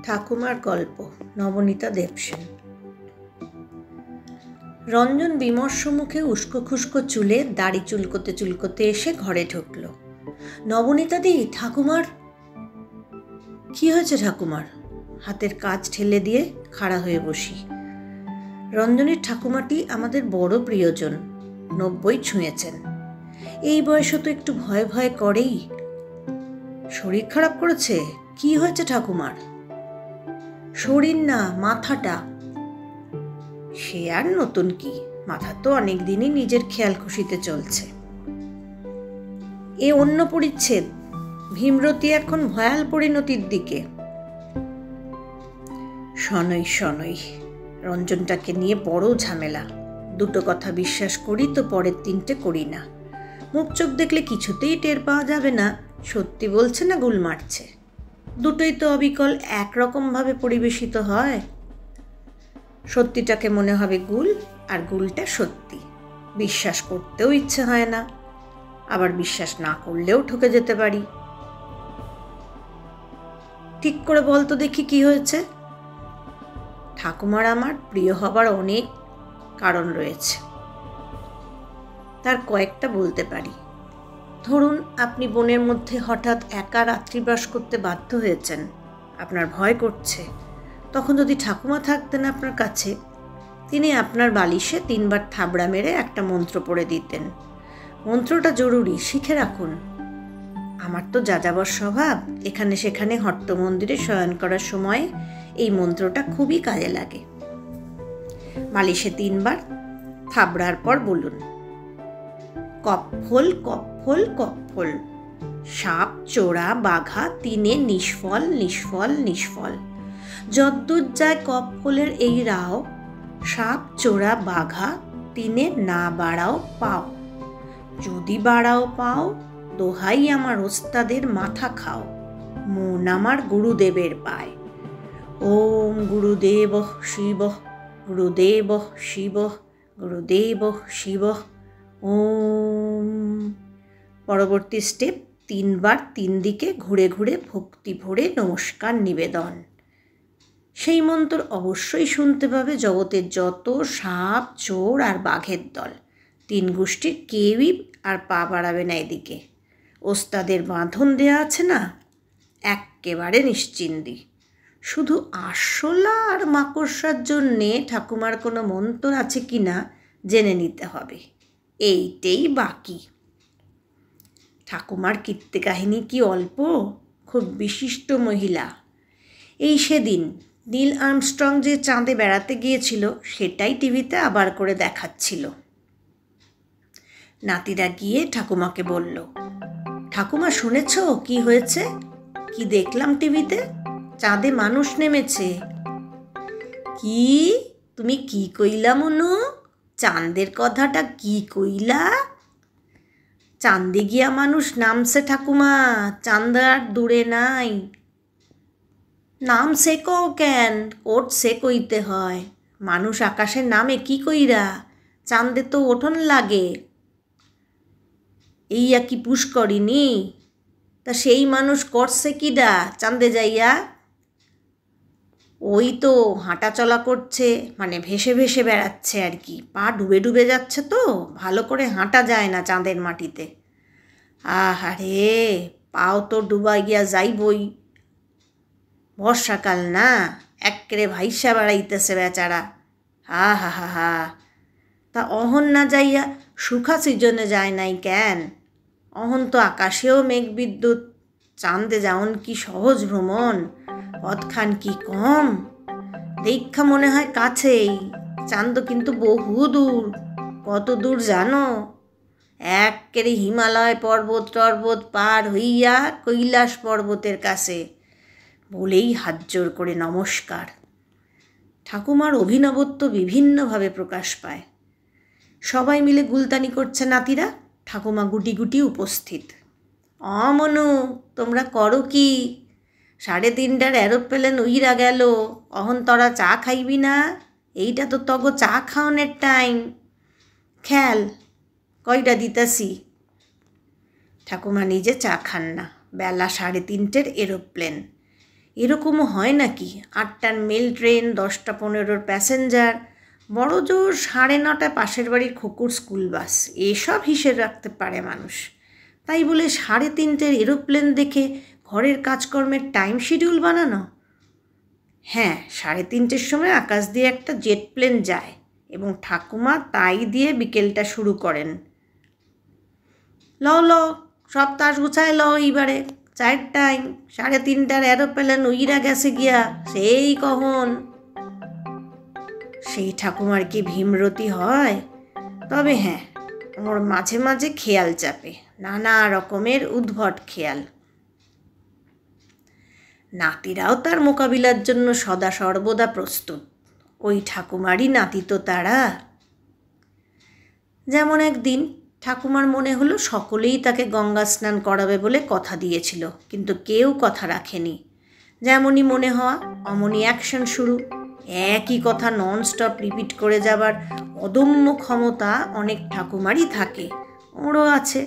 ঠাকুমার গল্প নবনীতা দেবসেন। রঞ্জন বিমর্ষ মুখে উস্কো খুস্কো চুলে দাড়ি চুলকোতে চুলকোতে এসে ঘরে ঢুকল। নবনীতা দি, ঠাকুমার কি হয়েছে? ঠাকুমার হাতের কাজ ঠেলে দিয়ে খাড়া হয়ে বসি। রঞ্জনের ঠাকুমাটি আমাদের বড় প্রিয়জন, 90 ছুঁয়েছেন। এই বয়সে তো একটু ভয় ভয় করেই। শরীর খারাপ করেছে? কি হয়েছে ঠাকুমার? শরীর না, মাথাটা। সে আর নতুন কি, মাথা তো অনেক দিনই নিজের খেয়াল খুশিতে চলছে। এ অন্য পরিচ্ছেদ। ভীমরতি এখন ভয়াল পরিণতির দিকে। শনৈ শনৈ, রঞ্জনটাকে নিয়ে বড় ঝামেলা। দুটো কথা বিশ্বাস করি তো পরের তিনটে করি না। মুখ চোখ দেখলে কিছুতেই টের পাওয়া যাবে না সত্যি বলছে না গুল মারছে। দুটোই তো অবিকল একরকমভাবে পরিবেশিত হয়। সত্যিটাকে মনে হবে গুল, আর গুলটা সত্যি। বিশ্বাস করতেও ইচ্ছে হয় না, আবার বিশ্বাস না করলেও ঠকে যেতে পারি। ঠিক করে বল তো দেখি কি হয়েছে। ঠাকুমার আমার প্রিয় হবার অনেক কারণ রয়েছে, তার কয়েকটা বলতে পারি। ধরুন, আপনি বনের মধ্যে হঠাৎ একা রাত্রিবাস করতে বাধ্য হয়েছেন, আপনার ভয় করছে। তখন যদি ঠাকুমা থাকতেন আপনার কাছে, তিনি আপনার বালিশে 3 বার থাবড়া মেরে একটা মন্ত্র পড়ে দিতেন। মন্ত্রটা জরুরি, শিখে রাখুন। আমার তো যাযাবর স্বভাব, এখানে সেখানে হট্ট মন্দিরে শয়ন করার সময় এই মন্ত্রটা খুবই কাজে লাগে। বালিশে 3 বার থাবড়ার পর বলুন, কপ্ফল কপ্ফল কপ্ফল, সাপ চোরা বাঘা 3 নিষ্ফল নিষ্ফল নিষ্ফল। যদ্দূর যায় কপ্ফলের এই রাও, সাপ চোরা বাঘা 3 না বাড়াও পাও। যদি বাড়াও পাও, দোহাই আমার ওস্তাদের মাথা খাও, মন আমার গুরুদেবের পায়। ওম গুরুদেব শিব, গুরুদেব শিব, গুরুদেব শিব, ওম। পরবর্তী স্টেপ, 3 বার 3 দিকে ঘুরে ঘুরে ভক্তি ভরে নমস্কার নিবেদন। সেই মন্ত্র অবশ্যই শুনতে পাবে জগতের যত সাপ চোর আর বাঘের দল। 3 গোষ্ঠীর কেউই আর পা বাড়াবে না এদিকে। ওস্তাদের বাঁধন দেয়া আছে না, এক্কেবারে নিশ্চিন্দি। শুধু আরশোলা আর মাকড়সার জন্যে ঠাকুমার কোনো মন্ত্র আছে কি না জেনে নিতে হবে, এইটাই বাকি। ঠাকুমার কীর্তি কাহিনী কি অল্প, খুব বিশিষ্ট মহিলা। এই সেদিন নীল আর্মস্ট্রং যে চাঁদে বেড়াতে গিয়েছিল, সেটাই টিভিতে আবার করে দেখাচ্ছিল। নাতিরা গিয়ে ঠাকুমাকে বলল, ঠাকুমা শুনেছ কি হয়েছে? কি দেখলাম টিভিতে? চাঁদে মানুষ নেমেছে। কি? তুমি কি কইলা মনু? চাঁদের কথাটা কি কইলা? চাঁদে গিয়া মানুষ নামছে ঠাকুমা, চাঁদ আর দূরে নাই। নাম সে কও কেন? ওট সে কইতে হয়। মানুষ আকাশে নামে কি কইরা? চাঁদে তো ওঠন লাগে। এইয়া কি পুষ্করিণী? তা সেই মানুষ করছে কিডা চাঁদে যাইয়া? ওই তো হাঁটা চলা করছে, মানে ভেসে ভেসে বেড়াচ্ছে আর কি। পা ডুবে ডুবে যাচ্ছে তো, ভালো করে হাঁটা যায় না চাঁদের মাটিতে। আহারে, পাও তো ডুবা গিয়া যাইবই। বর্ষাকাল না, এক্কেরে ভাইসা বেড়াইতেছে বেচারা। হা হা হা হা। তা অহন না যাইয়া সুখা সিজনে যায় নাই কেন? অহন তো আকাশেও মেঘ বিদ্যুৎ, চাঁদে যাওন কি সহজ ভ্রমণ? পথখান কি কম? দীক্ষা মনে হয় কাছেই, চাঁদ কিন্তু বহু দূর। কত দূর জানো? এক্কেরে হিমালয় পর্বত টর্বত পার হইয়া কৈলাস পর্বতের কাছে। বলেই হাত জোর করে নমস্কার। ঠাকুমার অভিনবত্ব বিভিন্নভাবে প্রকাশ পায়। সবাই মিলে গুলতানি করছে নাতিরা, ঠাকুমা গুটি গুটি উপস্থিত। মনু, তোমরা করো কি? 3:30টার এরোপ্লেন উইরা গেল, অহন তোরা চা খাইবি না? এইটা তো তগ চা খাওয়ানোর টাইম। খেয়াল কয়টা দিতাছি। ঠাকুমা নিজে চা খান না, বেলা 3:30টার এরোপ্লেন। এরকমও হয় নাকি? 8টার মেল ট্রেন, 10টা 15-র প্যাসেঞ্জার, বড় জোর 9:30 পাশের বাড়ির খোকুর স্কুল বাস, এসব হিসেব রাখতে পারে মানুষ। তাই বলে 3:30-র এরোপ্লেন দেখে ঘরের কাজকর্মের টাইম শিডিউল বানানো? হ্যাঁ, 3:30-র সময় আকাশ দিয়ে একটা জেট প্লেন যায় এবং ঠাকুমা তাই দিয়ে বিকেলটা শুরু করেন। ল সব তাস গুছায় এইবারে, চায়ের টাইম, 3:30-র এরোপ্লেন উইরা গেছে গিয়া, সেই কখন। সেই ঠাকুমার কি ভীমরতি হয়? তবে হ্যাঁ, ওর মাঝে মাঝে খেয়াল চাপে, নানা রকমের উদ্ভট খেয়াল। নাতিরাও তার মোকাবিলার জন্য সদা সর্বদা প্রস্তুত। ওই ঠাকুমারই নাতি তো তারা। যেমন একদিন ঠাকুমার মনে হলো সকলেই তাকে গঙ্গা স্নান করাবে বলে কথা দিয়েছিল, কিন্তু কেউ কথা রাখেনি। যেমনই মনে হওয়া অমনি অ্যাকশন শুরু। একই কথা ননস্টপ রিপিট করে যাবার অদম্য ক্ষমতা অনেক ঠাকুমারই থাকে, ওরও আছে।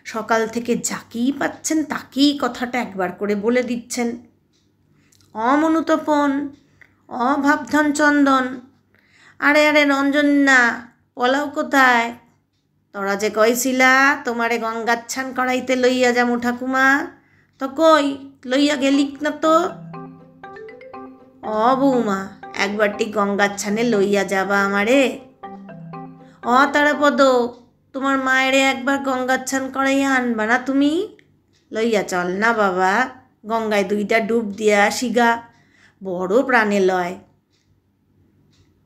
সকাল থেকে যাকেই পাচ্ছেন তাকেই কথাটা একবার করে বলে দিচ্ছেন। অমনুতপন, অভাবধন চন্দন, আরে রঞ্জন না, পলাও কোথায়? তোরা যে কইছিলা তোমারে গঙ্গাচ্ছান করাইতে লইয়া যামু ঠাকুমা, তো কই লইয়া গেলিক না তো? বৌমা, একবারটি গঙ্গাচ্ছানে লইয়া যাবা আমারে? তারাপদ, তোমার মায়েরে একবার গঙ্গাচ্ছান করাইয়া আনবা না তুমি? লইয়া চল না বাবা, গঙ্গায় 2টা ডুব দিয়া আসিগা, বড় প্রাণে লয়।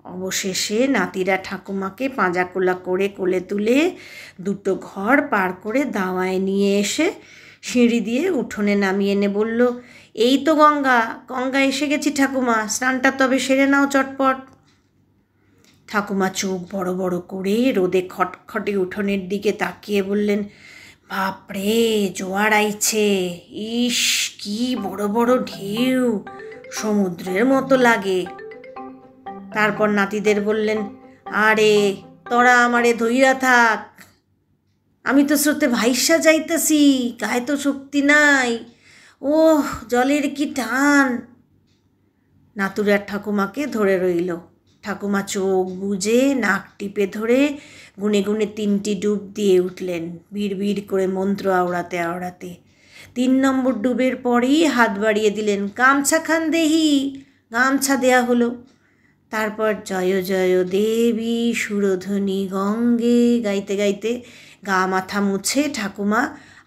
অবশেষে নাতিরা ঠাকুমাকে পাঁজাকোলা করে কোলে তুলে 2টো ঘর পার করে দাওয়ায় নিয়ে এসে সিঁড়ি দিয়ে উঠোনে নামিয়ে এনে বলল, এই তো গঙ্গা এসে গেছি ঠাকুমা, স্নানটা তবে সেরে নাও চটপট। ঠাকুমা চোখ বড় বড় করে রোদে খটখটে উঠোনের দিকে তাকিয়ে বললেন, বাপরে, জোয়ার আইছে, ইস কি বড় বড় ঢেউ, সমুদ্রের মতো লাগে। তারপর নাতিদের বললেন, আরে তোরা আমারে ধইরা থাক, আমি তো স্রোতে ভাইসা যাইতেছি, গায়ে তো শক্তি নাই, জলের কি টান। নাতুরার ঠাকুমাকে ধরে রইল। ঠাকুমা চোখ বুজে নাক টিপে ধরে গুনে গুনে 3টি ডুব দিয়ে উঠলেন, বিড় করে মন্ত্র আওড়াতে আওড়াতে। 3 নম্বর ডুবের পরেই হাত বাড়িয়ে দিলেন, গামছা খান দেহি। গামছা দেয়া হলো। তারপর জয় জয় দেবী সুরধ্বনি গঙ্গে গাইতে গাইতে গা মাথা মুছে ঠাকুমা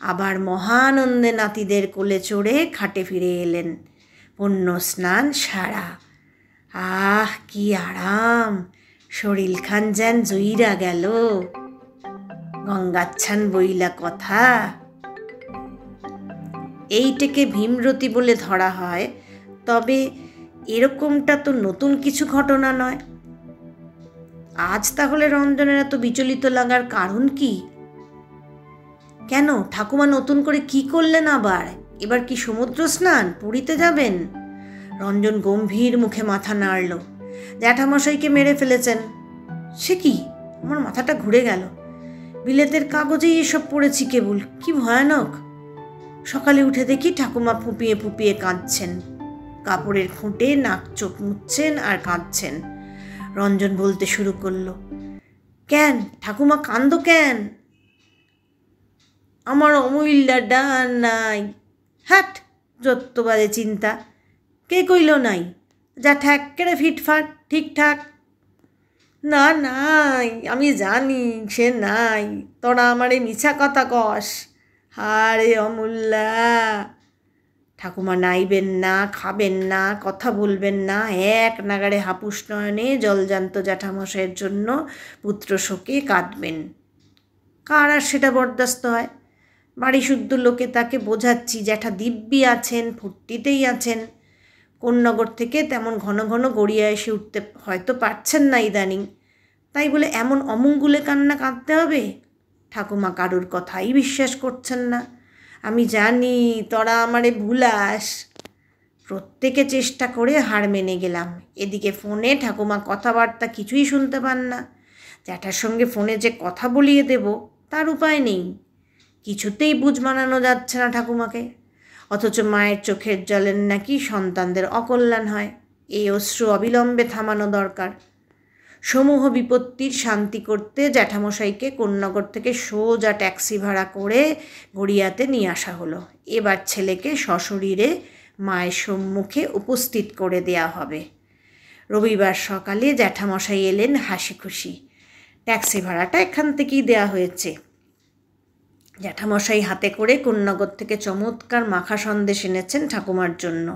আবার মহানন্দে নাতিদের কোলে চড়ে খাটে ফিরে এলেন। পুণ্য স্নান সারা। আহ কি আরাম, শরীরখান যেন জুইরা গেল। গঙ্গাচ্ছান বইলা কথা। এইটাকে ভীমরতি বলে ধরা হয়, তবে এরকমটা তো নতুন কিছু ঘটনা নয়। আজ তাহলে রঞ্জনের এত বিচলিত লাগার কারণ কি? কেন ঠাকুমা নতুন করে কি করলেন আবার? এবার কি সমুদ্র স্নান, পুরীতে যাবেন? রঞ্জন গম্ভীর মুখে মাথা নাড়ল। জ্যাঠামশাইকে মেরে ফেলেছেন। সে কি? আমার মাথাটা ঘুরে গেল। বিলেতের কাগজেই এসব পড়েছি কেবল, কি ভয়ানক। সকালে উঠে দেখি ঠাকুমা ফুঁপিয়ে ফুঁপিয়ে কাঁদছেন, কাপড়ের খুঁটে নাক চোখ মুছছেন আর কাঁদছেন। রঞ্জন বলতে শুরু করলো, কেন ঠাকুমা কান্দো কেন? আমার অমূল্যা ডান নাই। হ্যাট, যত বাজে চিন্তা। কে কইল নাই? যা ঠ্যাক কেড়ে ফিটফাট ঠিকঠাক। না নাই, আমি জানি সে নাই, তোরা আমারে মিছা কথা কস। হারে অমূল্যা। ঠাকুমা নাইবেন না, খাবেন না, কথা বলবেন না, এক নাগাড়ে হাপুস নয়নে জলজান্ত জ্যাঠামশাইয়ের জন্য পুত্র শোকে কাঁদবেন। কার আর সেটা বরদাস্ত হয়? বাড়ি শুদ্ধ লোকে তাকে বোঝাচ্ছি, জ্যাঠা দিব্যি আছেন, ফুর্তিতেই আছেন। কোন্নগর থেকে তেমন ঘন ঘন গড়িয়া এসে উঠতে হয়তো পারছেন না ইদানিং, তাই বলে এমন অমঙ্গুলে কান্না কাঁদতে হবে? ঠাকুমা কারুর কথাই বিশ্বাস করছেন না। আমি জানি তোরা আমারে ভুলাস। প্রত্যেকে চেষ্টা করে হার মেনে গেলাম। এদিকে ফোনে ঠাকুমা কথাবার্তা কিছুই শুনতে পান না। জ্যাঠার সঙ্গে ফোনে যে কথা বলিয়ে দেব তার উপায় নেই। কিছুতেই বুঝ মানানো যাচ্ছে না ঠাকুমাকে। অথচ মায়ের চোখের জলের নাকি সন্তানদের অকল্যাণ হয়। এই অশ্রু অবিলম্বে থামানো দরকার। সমূহ বিপত্তির শান্তি করতে জ্যাঠামশাইকে কোন্নগর থেকে সোজা ট্যাক্সি ভাড়া করে গড়িয়াতে নিয়ে আসা হলো। এবার ছেলেকে সশরীরে মায়ের সম্মুখে উপস্থিত করে দেয়া হবে। রবিবার সকালে জ্যাঠামশাই এলেন হাসি খুশি। ট্যাক্সি ভাড়াটা এখান থেকেই দেয়া হয়েছে। জ্যাঠামশাই হাতে করে কোন্নগর থেকে চমৎকার মাখা সন্দেশ এনেছেন ঠাকুমার জন্য।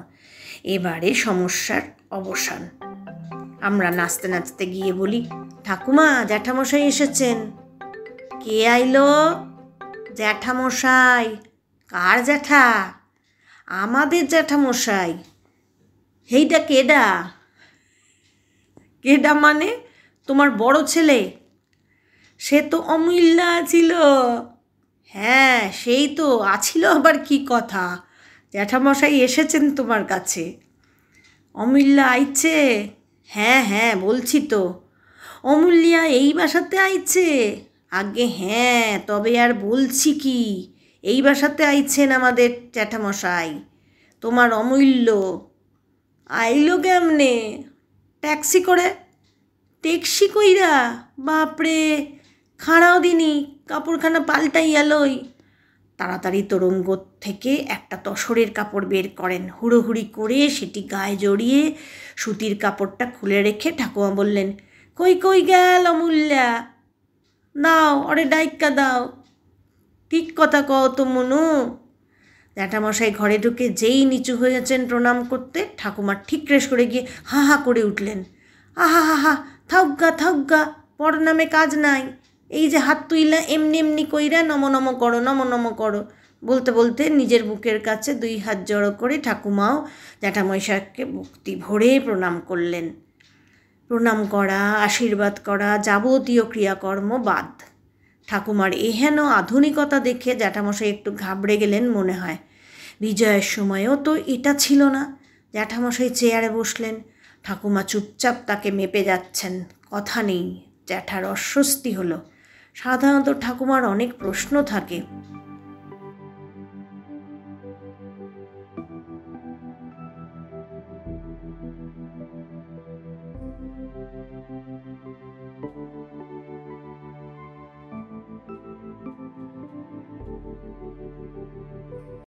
এবারে সমস্যার অবসান। আমরা নাচতে নাচতে গিয়ে বলি, ঠাকুমা, জ্যাঠামশাই এসেছেন। কে আইলো? জ্যাঠামশাই। কার জ্যাঠা? আমাদের জ্যাঠামশাই। হেইটা কেডা? কেডা মানে? তোমার বড় ছেলে। সে তো অমূল্যা ছিল। হ্যাঁ, সেই তো আছিল, আবার কি কথা। জ্যাঠামশাই এসেছেন তোমার কাছে। অমূল্যা আইছে? হ্যাঁ হ্যাঁ, বলছি তো। অমূল্যা এই বাসাতে আইছে? আগে হ্যাঁ, তবে আর বলছি কি, এই বাসাতে আইছেন আমাদের জ্যাঠামশাই, তোমার অমূল্য। আইলো কেমনে? ট্যাক্সি করে। ট্যাক্সি কইরা? বাপরে, খাড়াও দিনি, কাপড়খানা পাল্টাইয়া লই। তাড়াতাড়ি তোরঙ্গ থেকে একটা তসরের কাপড় বের করেন। হুড়োহুড়ি করে সেটি গায়ে জড়িয়ে সুতির কাপড়টা খুলে রেখে ঠাকুমা বললেন, কই কই গেল অমূল্যা? দাও, ওরে ডাইক্কা দাও। ঠিক কথা কও তো মনু। জ্যাঠামশাই ঘরে ঢুকে যেই নিচু হয়েছেন প্রণাম করতে, ঠাকুমা ঠিক রেশ করে গিয়ে হা হা করে উঠলেন। আহা হা হা, থাউগা থাউগা, পর নামে কাজ নাই। এই যে হাত তুইলা এমনি এমনি কইরা নম নম করো, নম নম করো। বলতে বলতে নিজের বুকের কাছে 2 হাত জড়ো করে ঠাকুমাও জ্যাঠামশাইকে ভক্তি ভরে প্রণাম করলেন। প্রণাম করা, আশীর্বাদ করা, যাবতীয় ক্রিয়াকর্ম বাদ। ঠাকুমার এহেন আধুনিকতা দেখে জ্যাঠামশাই একটু ঘাবড়ে গেলেন মনে হয়। বিজয়ের সময়ও তো এটা ছিল না। জ্যাঠামশাই চেয়ারে বসলেন। ঠাকুমা চুপচাপ তাকে মেপে যাচ্ছেন, কথা নেই। জ্যাঠার অস্বস্তি হলো। সাধারণত ঠাকুমার অনেক প্রশ্ন থাকে,